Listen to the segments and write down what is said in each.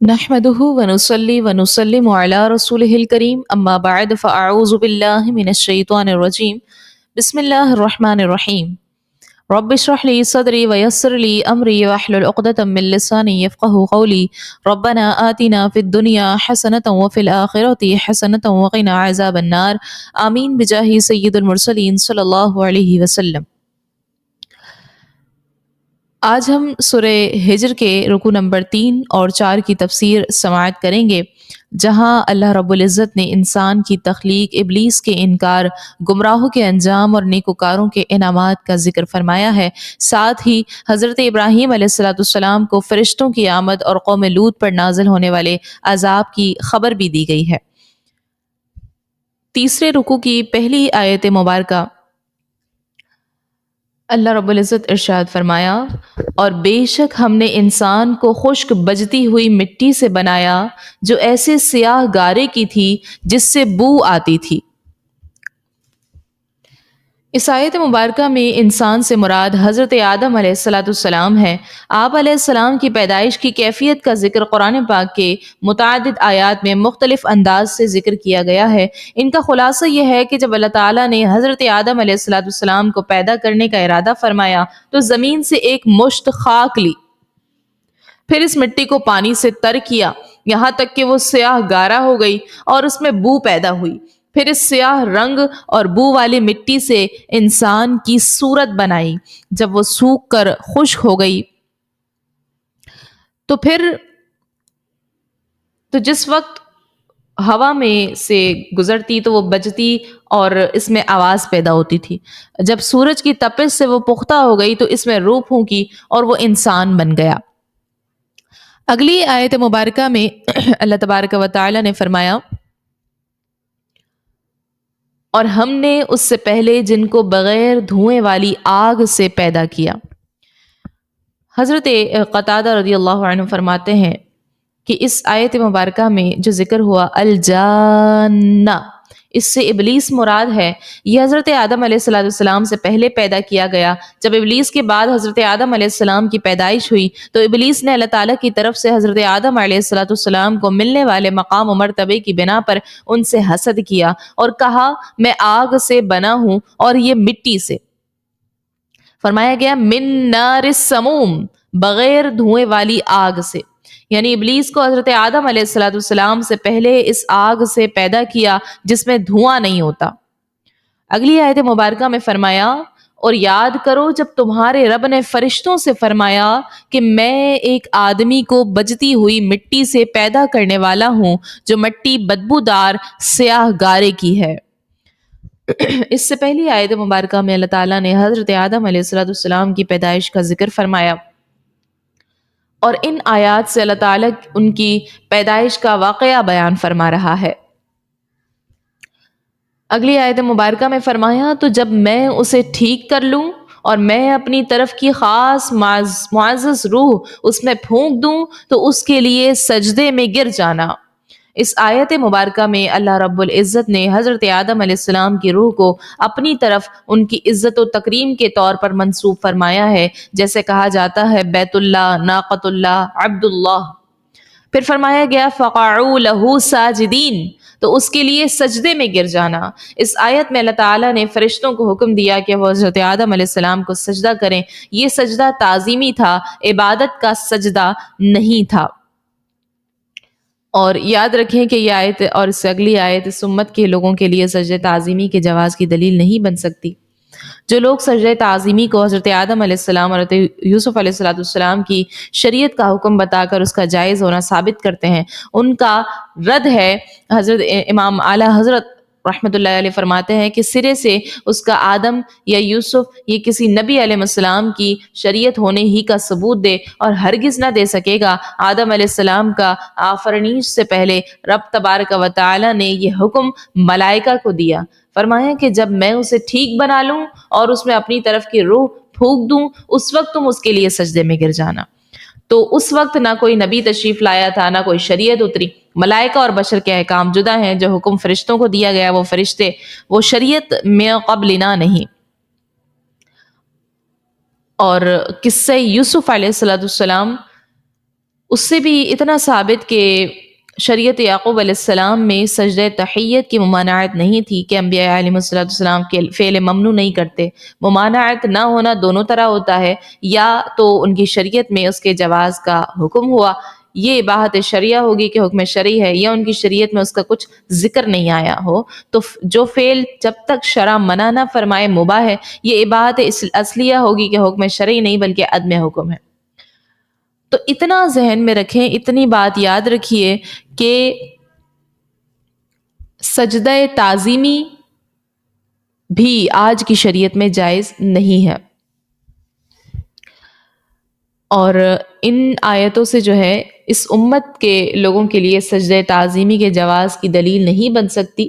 نحمده ونصلي ونسلم على رسوله الكريم اما بعد فاعوذ بالله من الشيطان الرجيم بسم الله الرحمن الرحيم رب اشرح لي صدري ويسر لي امري واحلل عقدة من لساني يفقهوا قولي ربنا آتنا في الدنيا حسنة وفي الآخرة حسنة وقنا عذاب النار آمين بجاه سيد المرسلين صلی اللہ علیہ وسلم۔ آج ہم سورہ ہجر کے رکوع نمبر 3 اور 4 کی تفسیر سماعت کریں گے، جہاں اللہ رب العزت نے انسان کی تخلیق، ابلیس کے انکار، گمراہوں کے انجام اور نیکوکاروں کے انعامات کا ذکر فرمایا ہے۔ ساتھ ہی حضرت ابراہیم علیہ السلام کو فرشتوں کی آمد اور قوم لوط پر نازل ہونے والے عذاب کی خبر بھی دی گئی ہے۔ تیسرے رکوع کی پہلی آیت مبارکہ اللہ رب العزت ارشاد فرمایا، اور بے شک ہم نے انسان کو خشک بجتی ہوئی مٹی سے بنایا جو ایسے سیاہ گارے کی تھی جس سے بو آتی تھی۔ اس آیت مبارکہ میں انسان سے مراد حضرت آدم علیہ السلام ہے۔ آپ علیہ السلام کی پیدائش کی کیفیت کا ذکر قرآن پاک کے متعدد آیات میں مختلف انداز سے ذکر کیا گیا ہے۔ ان کا خلاصہ یہ ہے کہ جب اللہ تعالیٰ نے حضرت آدم علیہ السلام کو پیدا کرنے کا ارادہ فرمایا تو زمین سے ایک مشت خاک لی، پھر اس مٹی کو پانی سے تر کیا یہاں تک کہ وہ سیاہ گارا ہو گئی اور اس میں بو پیدا ہوئی، پھر اس سیاہ رنگ اور بو والی مٹی سے انسان کی صورت بنائی۔ جب وہ سوکھ کر خشک ہو گئی تو جس وقت ہوا میں سے گزرتی تو وہ بجتی اور اس میں آواز پیدا ہوتی تھی۔ جب سورج کی تپش سے وہ پختہ ہو گئی تو اس میں روح پھونکی اور وہ انسان بن گیا۔ اگلی آیت مبارکہ میں اللہ تبارک و تعالی نے فرمایا، اور ہم نے اس سے پہلے جن کو بغیر دھوئیں والی آگ سے پیدا کیا۔ حضرت قتادہ رضی اللہ عنہ فرماتے ہیں کہ اس آیت مبارکہ میں جو ذکر ہوا الجانہ، اس سے ابلیس مراد ہے۔ یہ حضرت آدم علیہ السلام سے پہلے پیدا کیا گیا۔ جب ابلیس کے بعد حضرت آدم علیہ السلام کی پیدائش ہوئی تو ابلیس نے اللہ تعالیٰ کی طرف سے حضرت آدم علیہ السلام کو ملنے والے مقام و مرتبے کی بنا پر ان سے حسد کیا اور کہا میں آگ سے بنا ہوں اور یہ مٹی سے۔ فرمایا گیا من نار السموم، بغیر دھوئیں والی آگ سے، یعنی ابلیس کو حضرت آدم علیہ السلام سے پہلے اس آگ سے پیدا کیا جس میں دھواں نہیں ہوتا۔ اگلی آیت مبارکہ میں فرمایا، اور یاد کرو جب تمہارے رب نے فرشتوں سے فرمایا کہ میں ایک آدمی کو بجتی ہوئی مٹی سے پیدا کرنے والا ہوں جو مٹی بدبودار سیاہ گارے کی ہے۔ اس سے پہلی آیت مبارکہ میں اللہ تعالیٰ نے حضرت آدم علیہ السلام کی پیدائش کا ذکر فرمایا، اور ان آیات سے اللہ تعالیٰ ان کی پیدائش کا واقعہ بیان فرما رہا ہے۔ اگلی آیت مبارکہ میں فرمایا، تو جب میں اسے ٹھیک کر لوں اور میں اپنی طرف کی خاص معزز روح اس میں پھونک دوں تو اس کے لیے سجدے میں گر جانا۔ اس آیت مبارکہ میں اللہ رب العزت نے حضرت آدم علیہ السلام کی روح کو اپنی طرف ان کی عزت و تکریم کے طور پر منسوب فرمایا ہے، جیسے کہا جاتا ہے بیت اللہ، ناقۃ اللہ، عبد اللہ۔ پھر فرمایا گیا فقعوا لہ ساجدین، تو اس کے لیے سجدے میں گر جانا۔ اس آیت میں اللہ تعالیٰ نے فرشتوں کو حکم دیا کہ وہ حضرت آدم علیہ السلام کو سجدہ کریں۔ یہ سجدہ تعظیمی تھا، عبادت کا سجدہ نہیں تھا۔ اور یاد رکھیں کہ یہ آیت اور اس سے اگلی آیت اس امت کے لوگوں کے لیے سجدہ تعظیمی کے جواز کی دلیل نہیں بن سکتی۔ جو لوگ سجدہ تعظیمی کو حضرت آدم علیہ السلام اور حضرت یوسف علیہ السلام کی شریعت کا حکم بتا کر اس کا جائز ہونا ثابت کرتے ہیں، ان کا رد ہے۔ حضرت امام اعلیٰ حضرت رحمۃ اللہ علیہ فرماتے ہیں کہ سرے سے اس کا آدم یا یوسف یہ کسی نبی علیہ السلام کی شریعت ہونے ہی کا ثبوت دے، اور ہرگز نہ دے سکے گا۔ آدم علیہ السلام کا آفرینش سے پہلے رب تبارک و تعالی نے یہ حکم ملائکہ کو دیا، فرمایا کہ جب میں اسے ٹھیک بنا لوں اور اس میں اپنی طرف کی روح پھونک دوں اس وقت تم اس کے لیے سجدے میں گر جانا۔ تو اس وقت نہ کوئی نبی تشریف لایا تھا، نہ کوئی شریعت اتری۔ ملائکہ اور بشر کے احکام جدا ہیں۔ جو حکم فرشتوں کو دیا گیا وہ فرشتے، وہ شریعت میں قبلنا نہیں۔ اور قصہ یوسف علیہ السلام اس سے بھی اتنا ثابت کہ شریعت یعقوب علیہ السلام میں سجدہ تحیت کی ممانعت نہیں تھی کہ انبیاء علیہ السلام کے فعل ممنوع نہیں کرتے۔ ممانعت نہ ہونا دونوں طرح ہوتا ہے، یا تو ان کی شریعت میں اس کے جواز کا حکم ہوا، یہ اباحت شرعیہ ہوگی کہ حکم شرعی ہے، یا ان کی شریعت میں اس کا کچھ ذکر نہیں آیا ہو۔ تو جو فعل جب تک شرع منع نہ فرمائے مباح ہے، یہ اباحت اصلیہ ہوگی کہ حکم شرعی نہیں بلکہ عدم حکم ہے۔ تو اتنا ذہن میں رکھیں، اتنی بات یاد رکھیے کہ سجدہ تعظیمی بھی آج کی شریعت میں جائز نہیں ہے، اور ان آیتوں سے جو ہے اس امت کے لوگوں کے لیے سجدہ تعظیمی کے جواز کی دلیل نہیں بن سکتی۔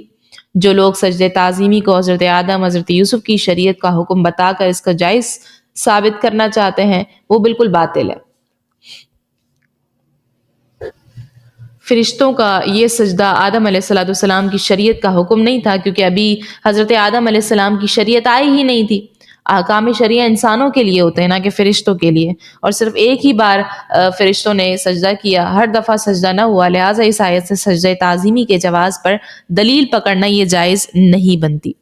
جو لوگ سجدہ تعظیمی کو حضرت آدم، حضرت یوسف کی شریعت کا حکم بتا کر اس کا جائز ثابت کرنا چاہتے ہیں، وہ بالکل باطل ہے۔ فرشتوں کا یہ سجدہ آدم علیہ السلام کی شریعت کا حکم نہیں تھا، کیونکہ ابھی حضرت آدم علیہ السلام کی شریعت آئی ہی نہیں تھی۔ احکام شریعہ انسانوں کے لیے ہوتے ہیں، نہ کہ فرشتوں کے لیے، اور صرف ایک ہی بار فرشتوں نے سجدہ کیا، ہر دفعہ سجدہ نہ ہوا، لہٰذا اس آیت سے سجدہ تعظیمی کے جواز پر دلیل پکڑنا یہ جائز نہیں بنتی۔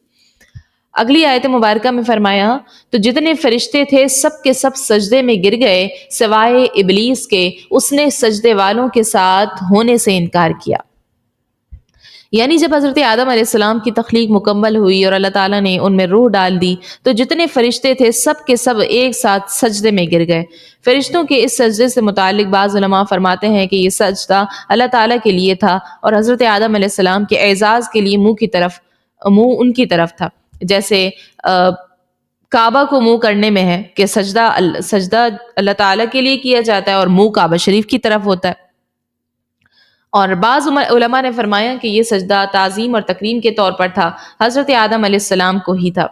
اگلی آیت مبارکہ میں فرمایا، تو جتنے فرشتے تھے سب کے سب سجدے میں گر گئے سوائے ابلیس کے، اس نے سجدے والوں کے ساتھ ہونے سے انکار کیا۔ یعنی جب حضرت آدم علیہ السلام کی تخلیق مکمل ہوئی اور اللہ تعالیٰ نے ان میں روح ڈال دی، تو جتنے فرشتے تھے سب کے سب ایک ساتھ سجدے میں گر گئے۔ فرشتوں کے اس سجدے سے متعلق بعض علماء فرماتے ہیں کہ یہ سجدہ اللہ تعالیٰ کے لیے تھا، اور حضرت آدم علیہ السلام کے اعزاز کے لیے منہ ان کی طرف تھا، جیسے کعبہ کو منہ کرنے میں ہے کہ سجدہ اللہ تعالیٰ کے لیے کیا جاتا ہے اور منہ کعبہ شریف کی طرف ہوتا ہے۔ اور بعض علماء نے فرمایا کہ یہ سجدہ تعظیم اور تکریم کے طور پر تھا، حضرت آدم علیہ السلام کو ہی تھا۔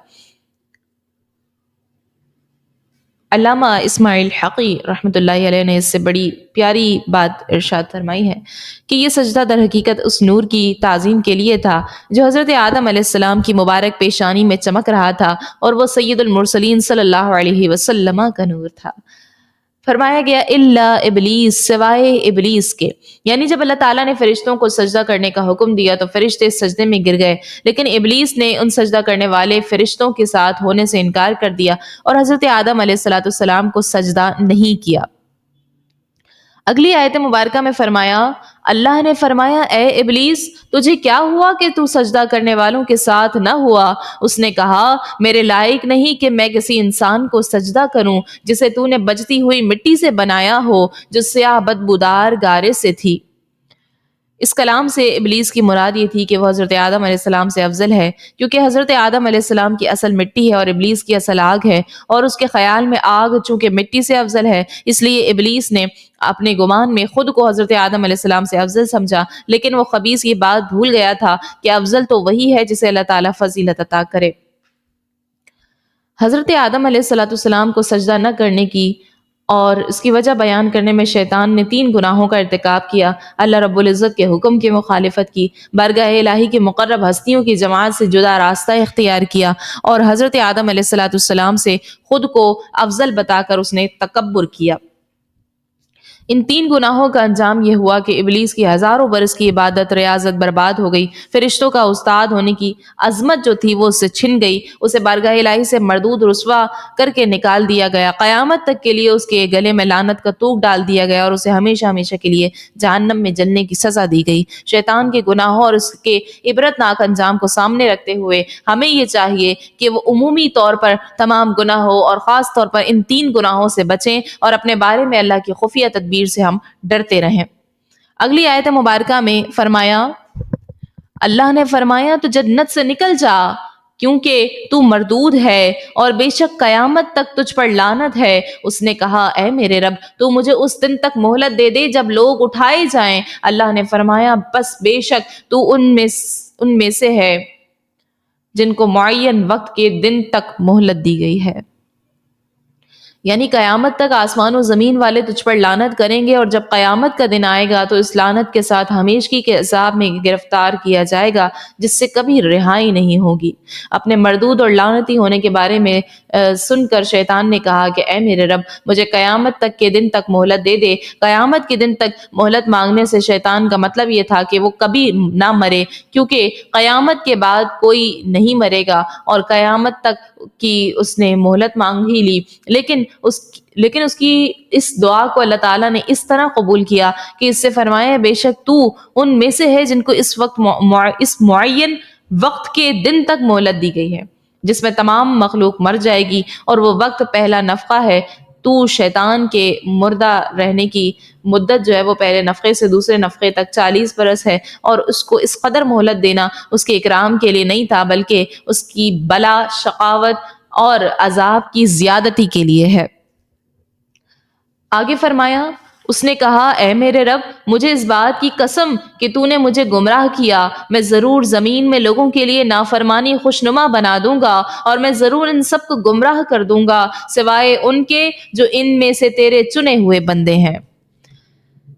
علامہ اسماعیل حقی رحمۃ اللہ علیہ نے اس سے بڑی پیاری بات ارشاد فرمائی ہے کہ یہ سجدہ در حقیقت اس نور کی تعظیم کے لیے تھا جو حضرت آدم علیہ السلام کی مبارک پیشانی میں چمک رہا تھا، اور وہ سید المرسلین صلی اللہ علیہ وسلم کا نور تھا۔ فرمایا گیا الا ابلیس، سوائے ابلیس کے، یعنی جب اللہ تعالیٰ نے فرشتوں کو سجدہ کرنے کا حکم دیا تو فرشتے سجدے میں گر گئے، لیکن ابلیس نے ان سجدہ کرنے والے فرشتوں کے ساتھ ہونے سے انکار کر دیا اور حضرت آدم علیہ السلام کو سجدہ نہیں کیا۔ اگلی آیت مبارکہ میں فرمایا، اللہ نے فرمایا اے ابلیس تجھے کیا ہوا کہ تو سجدہ کرنے والوں کے ساتھ نہ ہوا؟ اس نے کہا میرے لائق نہیں کہ میں کسی انسان کو سجدہ کروں جسے تو نے بجتی ہوئی مٹی سے بنایا ہو، جو سیاہ بدبودار گارے سے تھی۔ اس کلام سے ابلیس کی مراد یہ تھی کہ وہ حضرت آدم علیہ السلام سے افضل ہے، کیونکہ حضرت آدم علیہ السلام کی اصل مٹی ہے اور ابلیس کی اصل آگ ہے، اور اس کے خیال میں آگ چونکہ مٹی سے افضل ہے، اس لیے ابلیس نے اپنے گمان میں خود کو حضرت آدم علیہ السلام سے افضل سمجھا، لیکن وہ خبیث یہ بات بھول گیا تھا کہ افضل تو وہی ہے جسے اللہ تعالیٰ فضیلت عطا کرے۔ حضرت آدم علیہ السلام کو سجدہ نہ کرنے کی اور اس کی وجہ بیان کرنے میں شیطان نے 3 گناہوں کا ارتکاب کیا۔ اللہ رب العزت کے حکم کی مخالفت کی، بارگاہ الہی کی مقرب ہستیوں کی جماعت سے جدا راستہ اختیار کیا، اور حضرت آدم علیہ السلام سے خود کو افضل بتا کر اس نے تکبر کیا۔ ان 3 گناہوں کا انجام یہ ہوا کہ ابلیس کی ہزاروں برس کی عبادت ریاضت برباد ہو گئی، فرشتوں کا استاد ہونے کی عظمت جو تھی وہ اس سے چھن گئی، اسے بارگاہ الہی سے مردود رسوا کر کے نکال دیا گیا، قیامت تک کے لیے اس کے گلے میں لعنت کا طوق ڈال دیا گیا، اور اسے ہمیشہ ہمیشہ کے لیے جہنم میں جلنے کی سزا دی گئی۔ شیطان کے گناہوں اور اس کے عبرتناک انجام کو سامنے رکھتے ہوئے ہمیں یہ چاہیے کہ وہ عمومی طور پر تمام گناہوں اور خاص طور پر ان 3 گناہوں سے بچیں، اور اپنے بارے میں اللہ کی خفیہ تدبیر سے ہم ڈرتے رہیں۔ اگلی آیت مبارکہ میں فرمایا، اللہ نے فرمایا تو جنت سے نکل جا کیونکہ تو مردود ہے اور بے شک قیامت تک تجھ پر لعنت ہے۔ اس نے کہا اے میرے رب تو مجھے اس دن تک مہلت دے دے جب لوگ اٹھائے جائیں۔ اللہ نے فرمایا بس بے شک تو ان میں سے ہے جن کو معین وقت کے دن تک مہلت دی گئی ہے۔ یعنی قیامت تک آسمان و زمین والے تجھ پر لعنت کریں گے، اور جب قیامت کا دن آئے گا تو اس لعنت کے ساتھ ہمیشگی کے عذاب میں گرفتار کیا جائے گا جس سے کبھی رہائی نہیں ہوگی۔ اپنے مردود اور لعنتی ہونے کے بارے میں سن کر شیطان نے کہا کہ اے میرے رب، مجھے قیامت تک کے دن تک مہلت دے دے۔ قیامت کے دن تک مہلت مانگنے سے شیطان کا مطلب یہ تھا کہ وہ کبھی نہ مرے، کیونکہ قیامت کے بعد کوئی نہیں مرے گا، اور قیامت تک کی اس نے مہلت مانگ ہی لی، لیکن اس کی اس دعا کو اللہ تعالیٰ نے اس طرح قبول کیا کہ اس سے فرمایا بے شک تو ان میں سے ہے جن کو اس وقت اس معین وقت کے دن تک مہلت دی گئی ہے جس میں تمام مخلوق مر جائے گی، اور وہ وقت پہلا نفخہ ہے۔ تو شیطان کے مردہ رہنے کی مدت جو ہے وہ پہلے نفخے سے دوسرے نفخے تک 40 برس ہے، اور اس کو اس قدر مہلت دینا اس کے اکرام کے لیے نہیں تھا بلکہ اس کی بلا، شقاوت اور عذاب کی زیادتی کے لیے ہے۔ آگے فرمایا، اس نے کہا اے میرے رب، مجھے اس بات کی قسم کہ تو نے مجھے گمراہ کیا، میں ضرور زمین میں لوگوں کے لیے نافرمانی خوشنما بنا دوں گا، اور میں ضرور ان سب کو گمراہ کر دوں گا سوائے ان کے جو ان میں سے تیرے چنے ہوئے بندے ہیں۔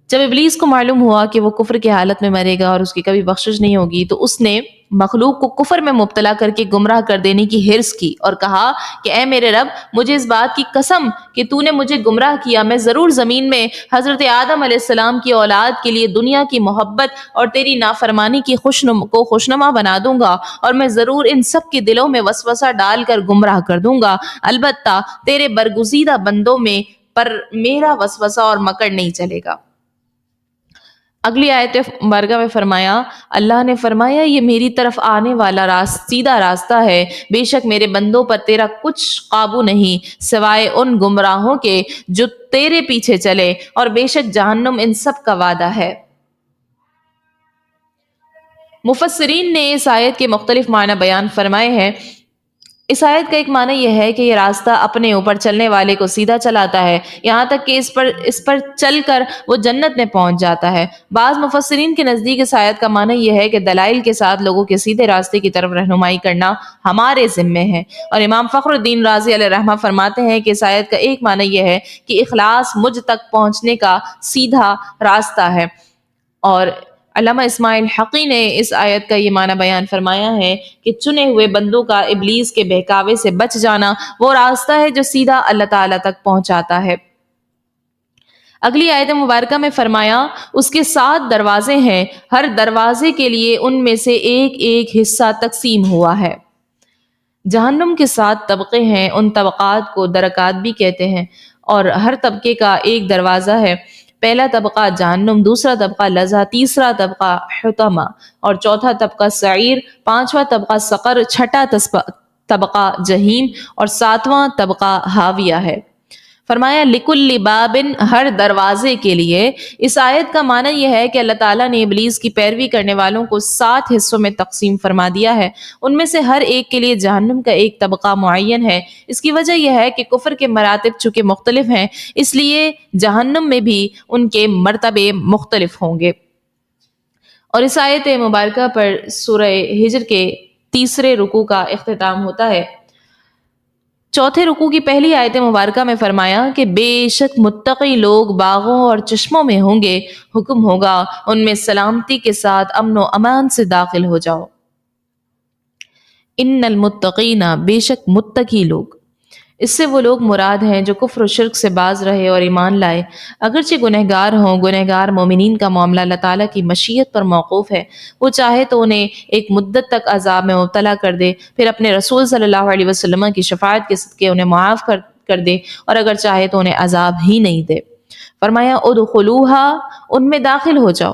جب ابلیس کو معلوم ہوا کہ وہ کفر کی حالت میں مرے گا اور اس کی کبھی بخشش نہیں ہوگی، تو اس نے مخلوق کو کفر میں مبتلا کر کے گمراہ کر دینے کی حرص کی اور کہا کہ اے میرے رب، مجھے اس بات کی قسم کہ تو نے مجھے گمراہ کیا، میں ضرور زمین میں حضرت آدم علیہ السلام کی اولاد کے لیے دنیا کی محبت اور تیری نافرمانی کی خوشنما بنا دوں گا، اور میں ضرور ان سب کے دلوں میں وسوسہ ڈال کر گمراہ کر دوں گا، البتہ تیرے برگزیدہ بندوں میں پر میرا وسوسہ اور مکر نہیں چلے گا۔ اگلی آیت مبارکہ میں فرمایا، اللہ نے فرمایا یہ میری طرف آنے والا سیدھا راستہ ہے، بے شک میرے بندوں پر تیرا کچھ قابو نہیں سوائے ان گمراہوں کے جو تیرے پیچھے چلے، اور بے شک جہنم ان سب کا وعدہ ہے۔ مفسرین نے اس آیت کے مختلف معنی بیان فرمائے ہیں۔ اس آیت کا ایک معنی یہ ہے کہ یہ راستہ اپنے اوپر چلنے والے کو سیدھا چلاتا ہے، یہاں تک کہ اس پر چل کر وہ جنت میں پہنچ جاتا ہے۔ بعض مفسرین کے نزدیک اس آیت کا معنی یہ ہے کہ دلائل کے ساتھ لوگوں کے سیدھے راستے کی طرف رہنمائی کرنا ہمارے ذمے ہے، اور امام فخر الدین رازی علیہ رحمہ فرماتے ہیں کہ اس آیت کا ایک معنی یہ ہے کہ اخلاص مجھ تک پہنچنے کا سیدھا راستہ ہے، اور علامہ اسماعیل حقی نے اس آیت کا یہ معنی بیان فرمایا ہے کہ چنے ہوئے بندوں کا ابلیس کے بہکاوے سے بچ جانا وہ راستہ ہے جو سیدھا اللہ تعالیٰ تک پہنچاتا ہے۔ اگلی آیت مبارکہ میں فرمایا، اس کے 7 دروازے ہیں، ہر دروازے کے لیے ان میں سے ایک ایک حصہ تقسیم ہوا ہے۔ جہنم کے 7 طبقے ہیں، ان طبقات کو درکات بھی کہتے ہیں، اور ہر طبقے کا ایک دروازہ ہے۔ پہلا طبقہ جہنم، دوسرا طبقہ لظہ، تیسرا طبقہ حطمہ، اور چوتھا طبقہ سعیر، پانچواں طبقہ سقر، چھٹا طبقہ جہیم، اور 7واں طبقہ حاویہ ہے۔ فرمایا لکل باب، ہر دروازے کے لیے۔ اس آیت کا معنی یہ ہے کہ اللہ تعالیٰ نے ابلیس کی پیروی کرنے والوں کو 7 حصوں میں تقسیم فرما دیا ہے، ان میں سے ہر ایک کے لیے جہنم کا ایک طبقہ معین ہے۔ اس کی وجہ یہ ہے کہ کفر کے مراتب چونکہ مختلف ہیں، اس لیے جہنم میں بھی ان کے مرتبے مختلف ہوں گے۔ اور اس آیت مبارکہ پر سورہ ہجر کے 3 رکوع کا اختتام ہوتا ہے۔ چوتھے رکوع کی پہلی آیت مبارکہ میں فرمایا کہ بے شک متقی لوگ باغوں اور چشموں میں ہوں گے، حکم ہوگا ان میں سلامتی کے ساتھ امن و امان سے داخل ہو جاؤ۔ ان المتقین، بے شک متقی لوگ، اس سے وہ لوگ مراد ہیں جو کفر و شرک سے باز رہے اور ایمان لائے، اگرچہ گنہگار ہوں۔ گنہگار مومنین کا معاملہ اللہ تعالیٰ کی مشیت پر موقوف ہے، وہ چاہے تو انہیں ایک مدت تک عذاب میں مبتلا کر دے، پھر اپنے رسول صلی اللہ علیہ وسلم کی شفاعت کے صدقے انہیں معاف کر دے، اور اگر چاہے تو انہیں عذاب ہی نہیں دے۔ فرمایا ادخلوہا، ان میں داخل ہو جاؤ۔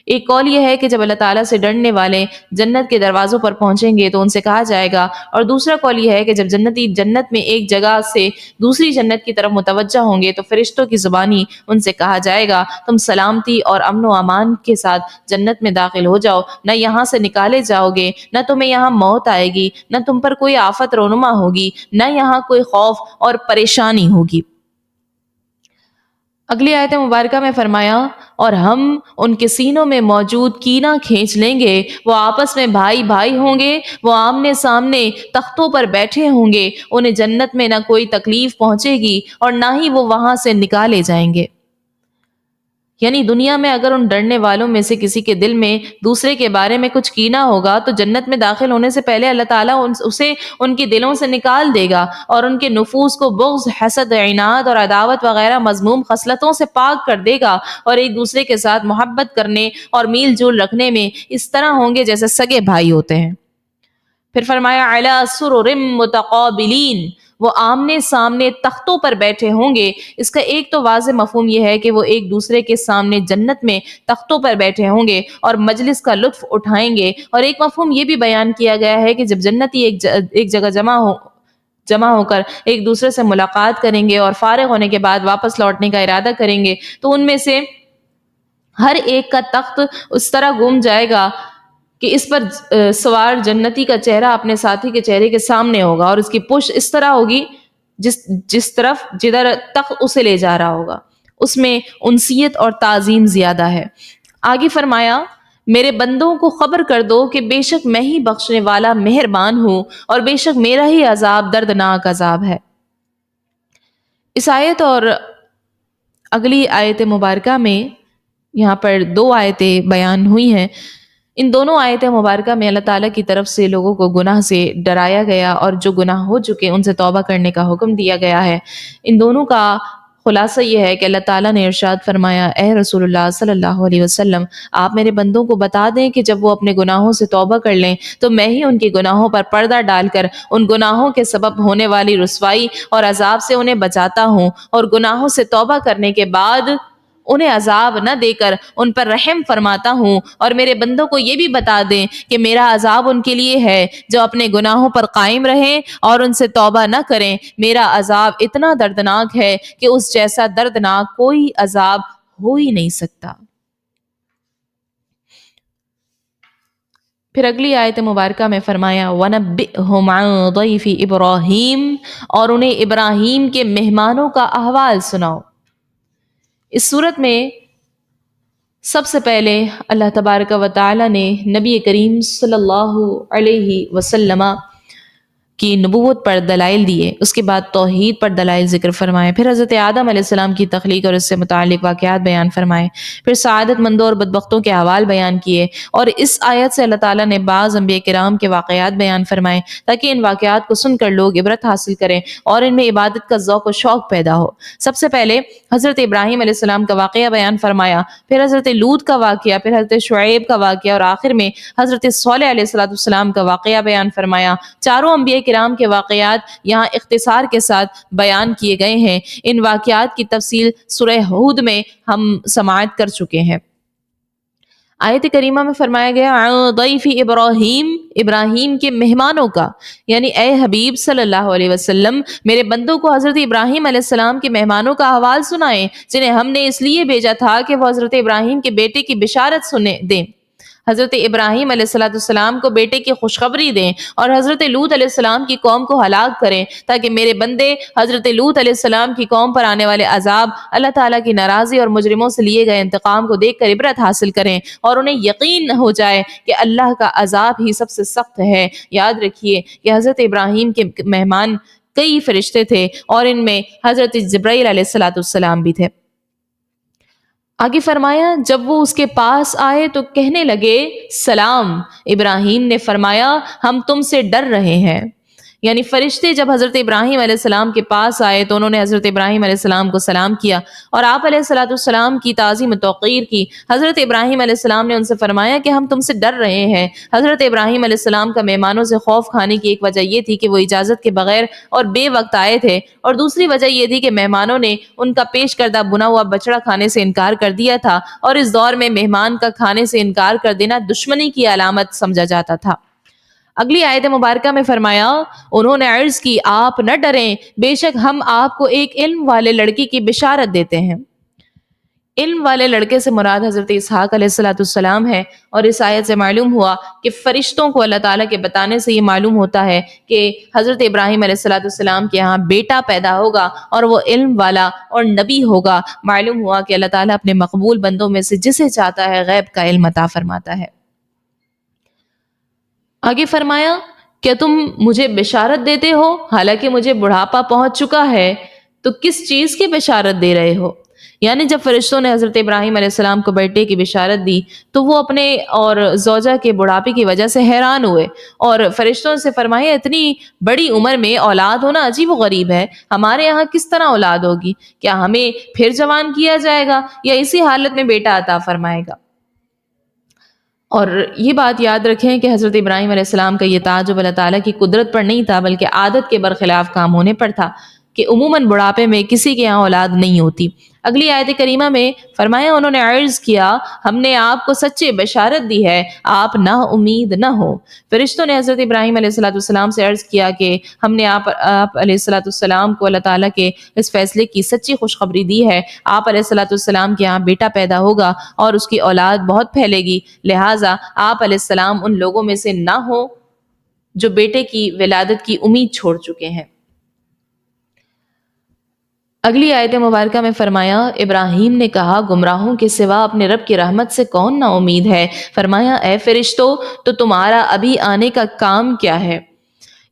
ایک قول یہ ہے کہ جب اللہ تعالیٰ سے ڈرنے والے جنت کے دروازوں پر پہنچیں گے تو ان سے کہا جائے گا، اور دوسرا قول یہ ہے کہ جب جنتی جنت میں ایک جگہ سے دوسری جنت کی طرف متوجہ ہوں گے تو فرشتوں کی زبانی ان سے کہا جائے گا، تم سلامتی اور امن و امان کے ساتھ جنت میں داخل ہو جاؤ، نہ یہاں سے نکالے جاؤ گے، نہ تمہیں یہاں موت آئے گی، نہ تم پر کوئی آفت رونما ہوگی، نہ یہاں کوئی خوف اور پریشانی ہوگی۔ اگلی آیت مبارکہ میں فرمایا اور ہم ان کے سینوں میں موجود کینہ کھینچ لیں گے، وہ آپس میں بھائی بھائی ہوں گے، وہ آمنے سامنے تختوں پر بیٹھے ہوں گے، انہیں جنت میں نہ کوئی تکلیف پہنچے گی اور نہ ہی وہ وہاں سے نکالے جائیں گے۔ یعنی دنیا میں اگر ان ڈرنے والوں میں سے کسی کے دل میں دوسرے کے بارے میں کچھ کینہ ہوگا تو جنت میں داخل ہونے سے پہلے اللہ تعالیٰ اسے ان کے دلوں سے نکال دے گا اور ان کے نفوس کو بغض، حسد، عناد اور عداوت وغیرہ مذموم خصلتوں سے پاک کر دے گا، اور ایک دوسرے کے ساتھ محبت کرنے اور میل جول رکھنے میں اس طرح ہوں گے جیسے سگے بھائی ہوتے ہیں۔ پھر فرمایا علی سرر متقابلین، وہ آمنے سامنے تختوں پر بیٹھے ہوں گے۔ اس کا ایک تو واضح مفہوم یہ ہے کہ وہ ایک دوسرے کے سامنے جنت میں تختوں پر بیٹھے ہوں گے اور مجلس کا لطف اٹھائیں گے، اور ایک مفہوم یہ بھی بیان کیا گیا ہے کہ جب جنتی ایک جگہ جمع ہو کر ایک دوسرے سے ملاقات کریں گے اور فارغ ہونے کے بعد واپس لوٹنے کا ارادہ کریں گے تو ان میں سے ہر ایک کا تخت اس طرح گم جائے گا کہ اس پر سوار جنتی کا چہرہ اپنے ساتھی کے چہرے کے سامنے ہوگا، اور اس کی پشت اس طرح ہوگی جس طرف جدھر تخت اسے لے جا رہا ہوگا۔ اس میں انسیت اور تعظیم زیادہ ہے۔ آگے فرمایا میرے بندوں کو خبر کر دو کہ بے شک میں ہی بخشنے والا مہربان ہوں اور بے شک میرا ہی عذاب دردناک عذاب ہے۔ اس آیت اور اگلی آیت مبارکہ میں یہاں پر دو آیتیں بیان ہوئی ہیں۔ ان دونوں آیت مبارکہ میں اللہ تعالیٰ کی طرف سے لوگوں کو گناہ سے ڈرایا گیا اور جو گناہ ہو چکے ان سے توبہ کرنے کا حکم دیا گیا ہے۔ ان دونوں کا خلاصہ یہ ہے کہ اللہ تعالیٰ نے ارشاد فرمایا اے رسول اللہ صلی اللہ علیہ وسلم، آپ میرے بندوں کو بتا دیں کہ جب وہ اپنے گناہوں سے توبہ کر لیں تو میں ہی ان کے گناہوں پر پردہ ڈال کر ان گناہوں کے سبب ہونے والی رسوائی اور عذاب سے انہیں بچاتا ہوں، اور گناہوں سے توبہ کرنے کے بعد انہیں عذاب نہ دے کر ان پر رحم فرماتا ہوں۔ اور میرے بندوں کو یہ بھی بتا دیں کہ میرا عذاب ان کے لیے ہے جو اپنے گناہوں پر قائم رہیں اور ان سے توبہ نہ کریں۔ میرا عذاب اتنا دردناک ہے کہ اس جیسا دردناک کوئی عذاب ہو ہی نہیں سکتا۔ پھر اگلی آیت مبارکہ میں فرمایا وَنَبِّئْهُمْ عَنْ ضَيْفِ إِبْرَاهِيمَ، اور انہیں ابراہیم کے مہمانوں کا احوال سناؤ۔ اس صورت میں سب سے پہلے اللہ تبارک و تعالی نے نبی کریم صلی اللہ علیہ وسلم کی نبوت پر دلائل دیے، اس کے بعد توحید پر دلائل ذکر فرمائے، پھر حضرت آدم علیہ السلام کی تخلیق اور اس سے متعلق واقعات بیان فرمائے، پھر سعادت مندوں اور بدبختوں کے احوال بیان کیے، اور اس آیت سے اللہ تعالیٰ نے بعض انبیاء کرام کے واقعات بیان فرمائے تاکہ ان واقعات کو سن کر لوگ عبرت حاصل کریں اور ان میں عبادت کا ذوق و شوق پیدا ہو۔ سب سے پہلے حضرت ابراہیم علیہ السلام کا واقعہ بیان فرمایا، پھر حضرت لوط کا واقعہ، پھر حضرت شعیب کا واقعہ، اور آخر میں حضرت صالح علیہ السلام کا واقعہ بیان فرمایا۔ چاروں انبیاء کرام کے واقعات یہاں اختصار کے ساتھ بیان کیے گئے ہیں۔ ان واقعات کی تفصیل سورہ ہود میں ہم سماعت کر چکے ہیں۔ آیت کریمہ میں فرمایا گیا عن ضیف ابراہیم، ابراہیم کے مہمانوں کا، یعنی اے حبیب صلی اللہ علیہ وسلم میرے بندوں کو حضرت ابراہیم علیہ السلام کے مہمانوں کا احوال سنائیں جنہیں ہم نے اس لیے بھیجا تھا کہ وہ حضرت ابراہیم کے بیٹے کی بشارت سنیں دیں، حضرت ابراہیم علیہ السلام کو بیٹے کی خوشخبری دیں اور حضرت لوط علیہ السلام کی قوم کو ہلاک کریں تاکہ میرے بندے حضرت لوط علیہ السلام کی قوم پر آنے والے عذاب، اللہ تعالیٰ کی ناراضی اور مجرموں سے لیے گئے انتقام کو دیکھ کر عبرت حاصل کریں اور انہیں یقین ہو جائے کہ اللہ کا عذاب ہی سب سے سخت ہے۔ یاد رکھیے کہ حضرت ابراہیم کے مہمان کئی فرشتے تھے اور ان میں حضرت جبرائیل علیہ السلام بھی تھے۔ آگے فرمایا جب وہ اس کے پاس آئے تو کہنے لگے سلام، ابراہیم نے فرمایا ہم تم سے ڈر رہے ہیں۔ یعنی فرشتے جب حضرت ابراہیم علیہ السلام کے پاس آئے تو انہوں نے حضرت ابراہیم علیہ السلام کو سلام کیا اور آپ علیہ السلام کی تعظیم و توقیر کی۔ حضرت ابراہیم علیہ السلام نے ان سے فرمایا کہ ہم تم سے ڈر رہے ہیں۔ حضرت ابراہیم علیہ السلام کا مہمانوں سے خوف کھانے کی ایک وجہ یہ تھی کہ وہ اجازت کے بغیر اور بے وقت آئے تھے، اور دوسری وجہ یہ تھی کہ مہمانوں نے ان کا پیش کردہ بنا ہوا بچڑا کھانے سے انکار کر دیا تھا، اور اس دور میں مہمان کا کھانے سے انکار کر دینا دشمنی کی علامت سمجھا جاتا تھا۔ اگلی آیت مبارکہ میں فرمایا انہوں نے عرض کی آپ نہ ڈریں، بے شک ہم آپ کو ایک علم والے لڑکی کی بشارت دیتے ہیں۔ علم والے لڑکے سے مراد حضرت اسحاق علیہ السلام ہے، اور اس آیت سے معلوم ہوا کہ فرشتوں کو اللہ تعالیٰ کے بتانے سے یہ معلوم ہوتا ہے کہ حضرت ابراہیم علیہ السلام کے ہاں بیٹا پیدا ہوگا اور وہ علم والا اور نبی ہوگا۔ معلوم ہوا کہ اللہ تعالیٰ اپنے مقبول بندوں میں سے جسے چاہتا ہے غیب کا علم عطا فرماتا ہے۔ آگے فرمایا، کیا تم مجھے بشارت دیتے ہو حالانکہ مجھے بڑھاپا پہنچ چکا ہے؟ تو کس چیز کی بشارت دے رہے ہو؟ یعنی جب فرشتوں نے حضرت ابراہیم علیہ السلام کو بیٹے کی بشارت دی تو وہ اپنے اور زوجہ کے بڑھاپے کی وجہ سے حیران ہوئے، اور فرشتوں سے فرمایا اتنی بڑی عمر میں اولاد ہونا عجیب و غریب ہے، ہمارے یہاں کس طرح اولاد ہوگی؟ کیا ہمیں پھر جوان کیا جائے گا یا اسی حالت میں بیٹا عطا فرمائے گا؟ اور یہ بات یاد رکھیں کہ حضرت ابراہیم علیہ السلام کا یہ تعجب اللہ تعالیٰ کی قدرت پر نہیں تھا، بلکہ عادت کے برخلاف کام ہونے پر تھا کہ عموماً بڑھاپے میں کسی کے یہاں اولاد نہیں ہوتی۔ اگلی آیت کریمہ میں فرمایا، انہوں نے عرض کیا، ہم نے آپ کو سچے بشارت دی ہے، آپ نا امید نہ ہو۔ فرشتوں نے حضرت ابراہیم علیہ السلام سے عرض کیا کہ ہم نے آپ علیہ السلام کو اللہ تعالیٰ کے اس فیصلے کی سچی خوشخبری دی ہے، آپ علیہ السلام کے یہاں بیٹا پیدا ہوگا اور اس کی اولاد بہت پھیلے گی، لہٰذا آپ علیہ السلام ان لوگوں میں سے نہ ہو جو بیٹے کی ولادت کی امید چھوڑ چکے ہیں۔ اگلی آیت مبارکہ میں فرمایا، ابراہیم نے کہا، گمراہوں کے سوا اپنے رب کی رحمت سے کون نا امید ہے؟ فرمایا، اے فرشتو، تو تمہارا ابھی آنے کا کام کیا ہے؟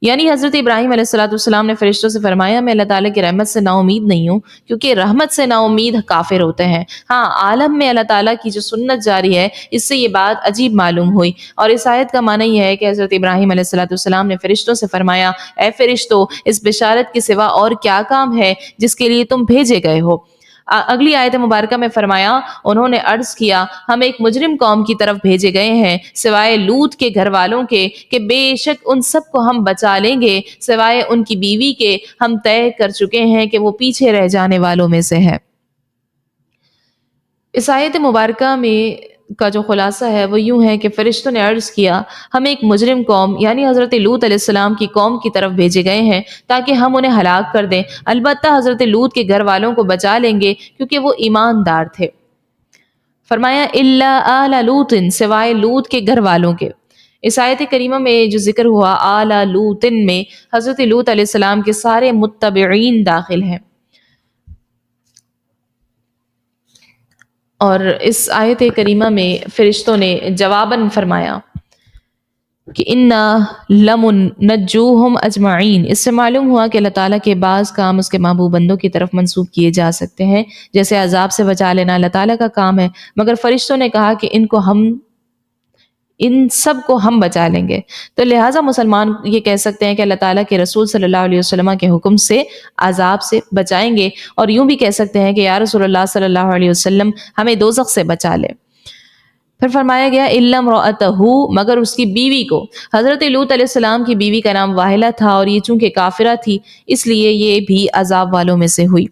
یعنی حضرت ابراہیم علیہ السلام نے فرشتوں سے فرمایا، میں اللہ تعالیٰ کی رحمت سے نا امید نہیں ہوں، کیونکہ رحمت سے نا امید کافر ہوتے ہیں۔ ہاں، عالم میں اللہ تعالیٰ کی جو سنت جاری ہے، اس سے یہ بات عجیب معلوم ہوئی، اور اس آیت کا معنی یہ ہے کہ حضرت ابراہیم علیہ السلام نے فرشتوں سے فرمایا، اے فرشتو، اس بشارت کے سوا اور کیا کام ہے جس کے لیے تم بھیجے گئے ہو؟ اگلی آیت مبارکہ میں فرمایا، انہوں نے عرض کیا، ہم ایک مجرم قوم کی طرف بھیجے گئے ہیں سوائے لوط کے گھر والوں کے، کہ بے شک ان سب کو ہم بچا لیں گے سوائے ان کی بیوی کے، ہم طے کر چکے ہیں کہ وہ پیچھے رہ جانے والوں میں سے ہے۔ اس آیت مبارکہ میں کا جو خلاصہ ہے وہ یوں ہے کہ فرشتوں نے عرض کیا، ہم ایک مجرم قوم یعنی حضرت لوط علیہ السلام کی قوم کی طرف بھیجے گئے ہیں تاکہ ہم انہیں ہلاک کر دیں، البتہ حضرت لوط کے گھر والوں کو بچا لیں گے کیونکہ وہ ایماندار تھے۔ فرمایا، الا آل لوط، سوائے لوط کے گھر والوں کے۔ اس آیت کریمہ میں جو ذکر ہوا آل لوط میں حضرت لوط علیہ السلام کے سارے متبعین داخل ہیں۔ اور اس آیت کریمہ میں فرشتوں نے جواباً فرمایا کہ انا لمنجوہم اجمعین۔ اس سے معلوم ہوا کہ اللہ تعالیٰ کے بعض کام اس کے محبوب بندوں کی طرف منسوب کیے جا سکتے ہیں، جیسے عذاب سے بچا لینا اللہ تعالیٰ کا کام ہے، مگر فرشتوں نے کہا کہ ان سب کو ہم بچا لیں گے، تو لہٰذا مسلمان یہ کہہ سکتے ہیں کہ اللہ تعالیٰ کے رسول صلی اللہ علیہ وسلم کے حکم سے عذاب سے بچائیں گے، اور یوں بھی کہہ سکتے ہیں کہ یا رسول اللہ صلی اللہ علیہ وسلم ہمیں دوزخ سے بچا لے۔ پھر فرمایا گیا الا امرأتہ، مگر اس کی بیوی کو۔ حضرت لوط علیہ السلام کی بیوی کا نام واہلہ تھا، اور یہ چونکہ کافرہ تھی اس لیے یہ بھی عذاب والوں میں سے ہوئی۔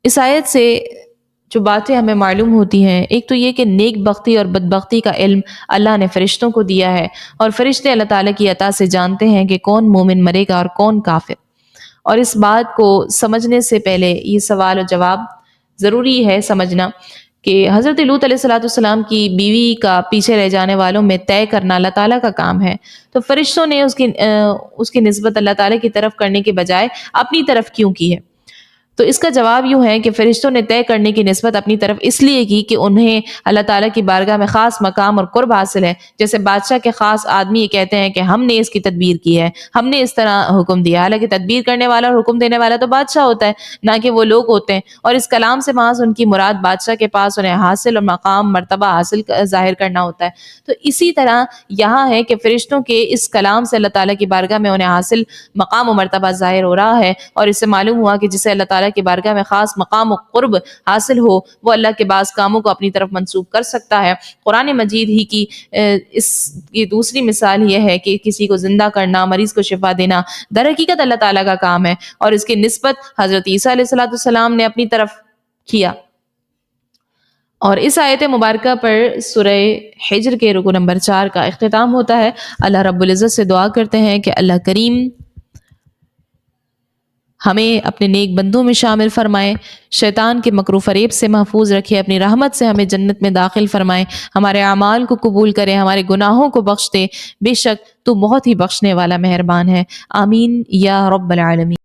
اس آیت سے جو باتیں ہمیں معلوم ہوتی ہیں، ایک تو یہ کہ نیک بختی اور بدبختی کا علم اللہ نے فرشتوں کو دیا ہے، اور فرشتے اللہ تعالیٰ کی عطا سے جانتے ہیں کہ کون مومن مرے گا اور کون کافر۔ اور اس بات کو سمجھنے سے پہلے یہ سوال و جواب ضروری ہے سمجھنا کہ حضرت لوط علیہ السلام کی بیوی کا پیچھے رہ جانے والوں میں طے کرنا اللہ تعالیٰ کا کام ہے، تو فرشتوں نے اس کی نسبت اللہ تعالیٰ کی طرف کرنے کے بجائے اپنی طرف کیوں کی ہے؟ تو اس کا جواب یوں ہے کہ فرشتوں نے طے کرنے کی نسبت اپنی طرف اس لیے کی کہ انہیں اللہ تعالیٰ کی بارگاہ میں خاص مقام اور قرب حاصل ہے، جیسے بادشاہ کے خاص آدمی یہ کہتے ہیں کہ ہم نے اس کی تدبیر کی ہے، ہم نے اس طرح حکم دیا، حالانکہ تدبیر کرنے والا اور حکم دینے والا تو بادشاہ ہوتا ہے، نہ کہ وہ لوگ ہوتے ہیں، اور اس کلام سے محض ان کی مراد بادشاہ کے پاس انہیں حاصل اور مقام مرتبہ حاصل ظاہر کرنا ہوتا ہے۔ تو اسی طرح یہاں ہے کہ فرشتوں کے اس کلام سے اللہ تعالیٰ کی بارگاہ میں انہیں حاصل مقام و مرتبہ ظاہر ہو رہا ہے، اور اس سے معلوم ہوا کہ جسے اللہ تعالیٰ کی بارگاہ میں خاص مقام و قرب حاصل ہو وہ اللہ کے بعض کاموں کو اپنی طرف منسوب کر سکتا ہے۔ قرآن مجید ہی کی اس کی دوسری مثال یہ ہے کہ کسی کو زندہ کرنا، مریض کو شفا دینا در حقیقت اللہ تعالیٰ کا کام ہے، اور اس کی نسبت حضرت عیسیٰ علیہ السلام نے اپنی طرف کیا۔ اور اس آیت مبارکہ پر سورہ حجر کے رکوع نمبر 4 کا اختتام ہوتا ہے۔ اللہ رب العزت سے دعا کرتے ہیں کہ اللہ کریم ہمیں اپنے نیک بندوں میں شامل فرمائے، شیطان کے مکر و فریب سے محفوظ رکھے، اپنی رحمت سے ہمیں جنت میں داخل فرمائے، ہمارے اعمال کو قبول کرے، ہمارے گناہوں کو بخش دے، بے شک تو بہت ہی بخشنے والا مہربان ہے۔ آمین یا رب العالمین۔